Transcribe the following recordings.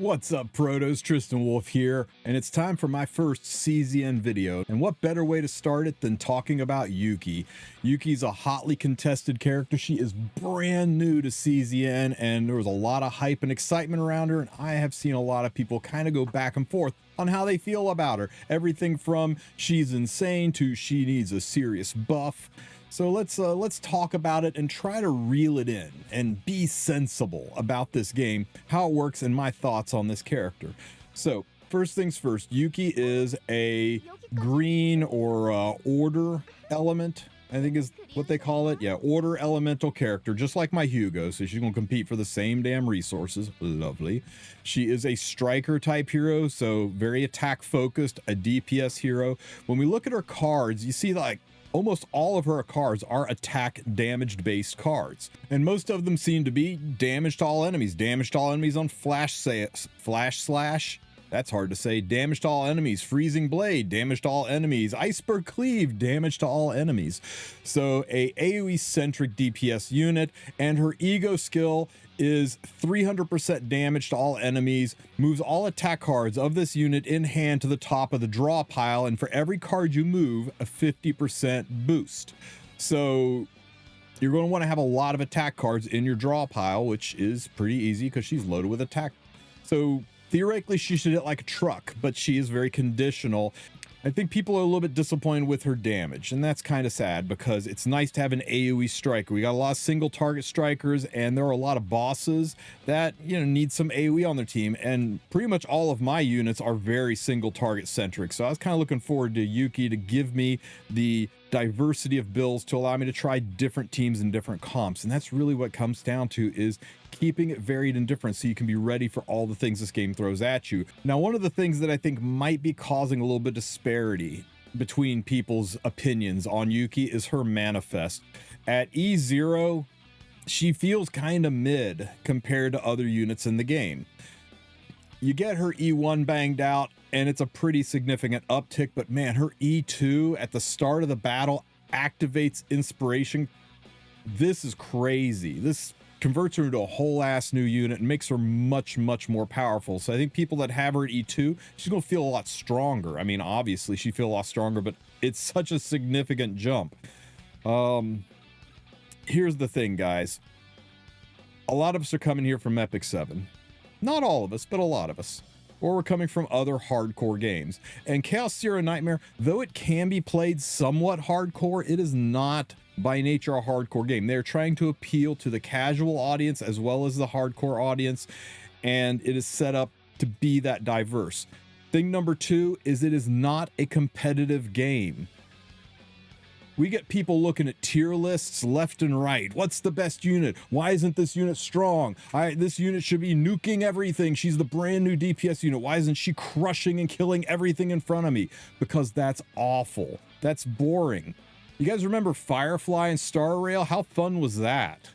What's up, Protos? Tristen Wulf here, and it's time for my first CZN video. And what better way to start it than talking about Yuki? Yuki's a hotly contested character. She is brand new to CZN, and there was a lot of hype and excitement around her, and I have seen a lot of people kind of go back and forth on how they feel about her. Everything from she's insane to she needs a serious buff. So let's talk about it and try to reel it in and be sensible about this game, how it works, and my thoughts on this character. So first things first, Yuki is a green or order element, I think is what they call it. Yeah, order elemental character, just like my Hugo. So she's gonna compete for the same damn resources. Lovely. She is a striker type hero, so very attack focused, a DPS hero. When we look at her cards, you see like almost all of her cards are attack damaged based cards, and most of them seem to be damage to all enemies on flash slash, that's hard to say, damage to all enemies, freezing blade, damage to all enemies, iceberg cleave, damage to all enemies. So a AoE centric DPS unit, and her ego skill is 300% damage to all enemies, moves all attack cards of this unit in hand to the top of the draw pile, and for every card you move, a 50% boost. So you're going to want to have a lot of attack cards in your draw pile, which is pretty easy because she's loaded with attack. So theoretically, she should hit like a truck, but she is very conditional. I think people are a little bit disappointed with her damage, and that's kind of sad because it's nice to have an AoE striker. We got a lot of single target strikers, and there are a lot of bosses that, you know, need some AoE on their team, and pretty much all of my units are very single target centric. So I was kind of looking forward to Yuki to give me the diversity of builds to allow me to try different teams and different comps, and that's really what comes down to, is keeping it varied and different so you can be ready for all the things this game throws at you. Now, one of the things that I think might be causing a little bit of disparity between people's opinions on Yuki is her manifest. At E0, she feels kind of mid compared to other units in the game. You get her E1 banged out, and it's a pretty significant uptick, but man, her E2 at the start of the battle activates inspiration. This is crazy. This converts her into a whole ass new unit and makes her much more powerful. So I think people that have her at E2, she's gonna feel a lot stronger. I mean, obviously she feel a lot stronger, but it's such a significant jump. Here's the thing, guys. A lot of us are coming here from Epic 7. Not all of us, but a lot of us. Or we're coming from other hardcore games. And Chaos Zero Nightmare, though it can be played somewhat hardcore, it is not by nature a hardcore game. They're trying to appeal to the casual audience as well as the hardcore audience, and it is set up to be that diverse. Thing number two is it is not a competitive game. We get people looking at tier lists left and right. What's the best unit? Why isn't this unit strong? This unit should be nuking everything. She's the brand new DPS unit. Why isn't she crushing and killing everything in front of me? Because that's awful. That's boring. You guys remember Firefly and Star Rail? How fun was that?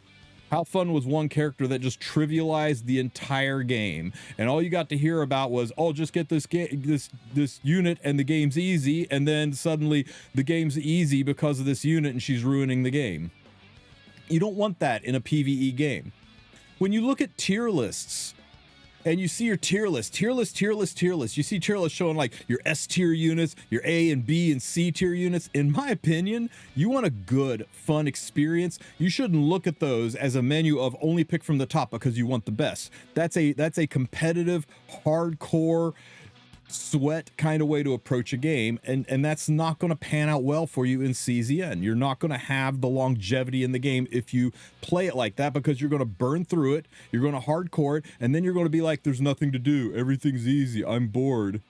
How fun was one character that just trivialized the entire game, and all you got to hear about was, oh, just get this unit and the game's easy, and then suddenly the game's easy because of this unit and she's ruining the game. You don't want that in a PvE game. When you look at tier lists and you see your tier list, you see tier lists showing like your S tier units, your A and B and C tier units. In my opinion, you want a good, fun experience, you shouldn't look at those as a menu of only pick from the top because you want the best. That's a competitive, hardcore, sweat kind of way to approach a game, and that's not going to pan out well for you in CZN. You're not going to have the longevity in the game if you play it like that, because you're going to burn through it, you're going to hardcore it, and then you're going to be like, there's nothing to do, everything's easy, I'm bored.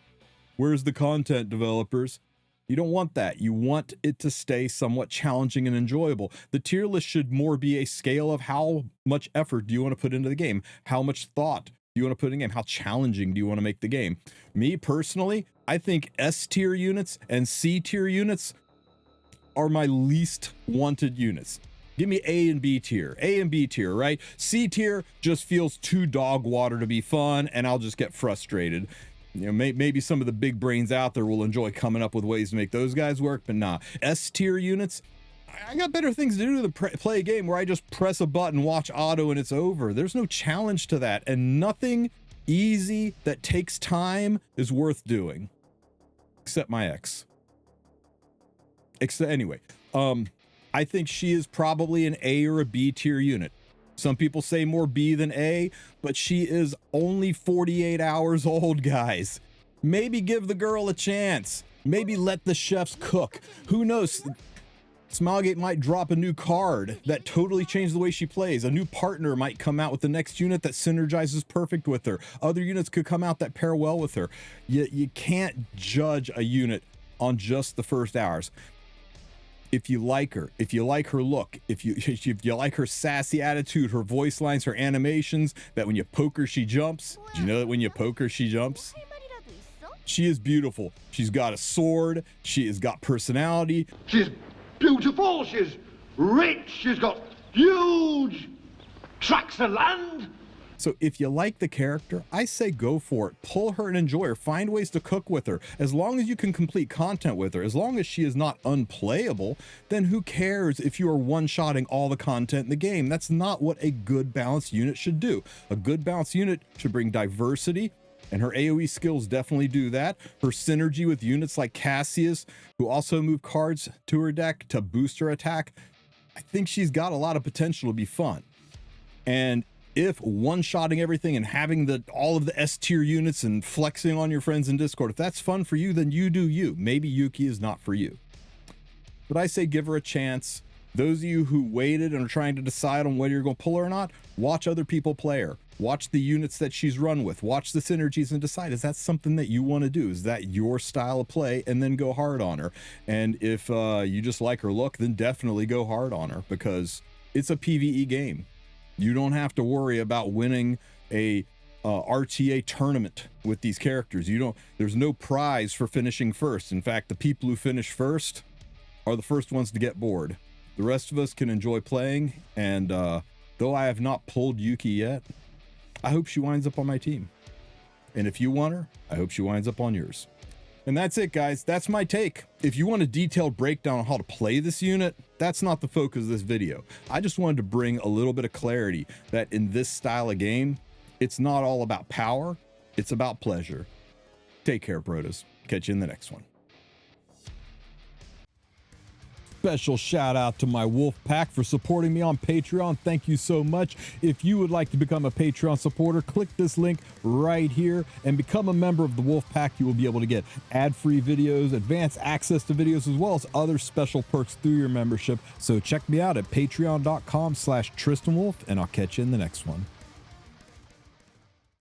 Where's the content, developers? You don't want that. You want it to stay somewhat challenging and enjoyable. The tier list should more be a scale of how much effort do you want to put into the game, how much thought you want to put in game, how challenging do you want to make the game. Me personally, I think S tier units and C tier units are my least wanted units. Give me A and B tier, right? C tier just feels too dog water to be fun, and I'll just get frustrated. You know, maybe some of the big brains out there will enjoy coming up with ways to make those guys work, but nah. S tier units, I got better things to do than play a game where I just press a button, watch auto, and it's over. There's no challenge to that, and nothing easy, that takes time, is worth doing. Except my ex. Anyway, I think she is probably an A or a B tier unit. Some people say more B than A, but she is only 48 hours old, guys. Maybe give the girl a chance. Maybe let the chefs cook. Who knows? Smilegate might drop a new card that totally changes the way she plays. A new partner might come out with the next unit that synergizes perfect with her. Other units could come out that pair well with her. You can't judge a unit on just the first hours. If you like her, if you like her look, if you like her sassy attitude, her voice lines, her animations, that when you poke her, she jumps. Do you know that when you poke her, she jumps? She is beautiful. She's got a sword. She has got personality. She's beautiful. She's rich. She's got huge tracts of land. So if you like the character, I say go for it. Pull her and enjoy her. Find ways to cook with her. As long as you can complete content with her, as long as she is not unplayable, then who cares if you are one-shotting all the content in the game? That's not what a good balanced unit should do. A good balanced unit should bring diversity, and her AoE skills definitely do that. Her synergy with units like Cassius, who also move cards to her deck to boost her attack, I think she's got a lot of potential to be fun. And if one-shotting everything and having all of the S-tier units and flexing on your friends in Discord, if that's fun for you, then you do you. Maybe Yuki is not for you. But I say give her a chance. Those of you who waited and are trying to decide on whether you're going to pull her or not, watch other people play her. Watch the units that she's run with. Watch the synergies and decide, is that something that you want to do? Is that your style of play? And then go hard on her. And if you just like her look, then definitely go hard on her, because it's a PvE game. You don't have to worry about winning a RTA tournament with these characters. There's no prize for finishing first. In fact, the people who finish first are the first ones to get bored. The rest of us can enjoy playing, and though I have not pulled Yuki yet, I hope she winds up on my team. And if you want her, I hope she winds up on yours. And that's it, guys. That's my take. If you want a detailed breakdown on how to play this unit, that's not the focus of this video. I just wanted to bring a little bit of clarity that in this style of game, it's not all about power, it's about pleasure. Take care, Protos. Catch you in the next one. Special shout out to my Wolf Pack for supporting me on Patreon. Thank you so much. If you would like to become a Patreon supporter, click this link right here and become a member of the Wolf Pack. You will be able to get ad-free videos, advanced access to videos, as well as other special perks through your membership. So check me out at patreon.com/TristenWulf, and I'll catch you in the next one.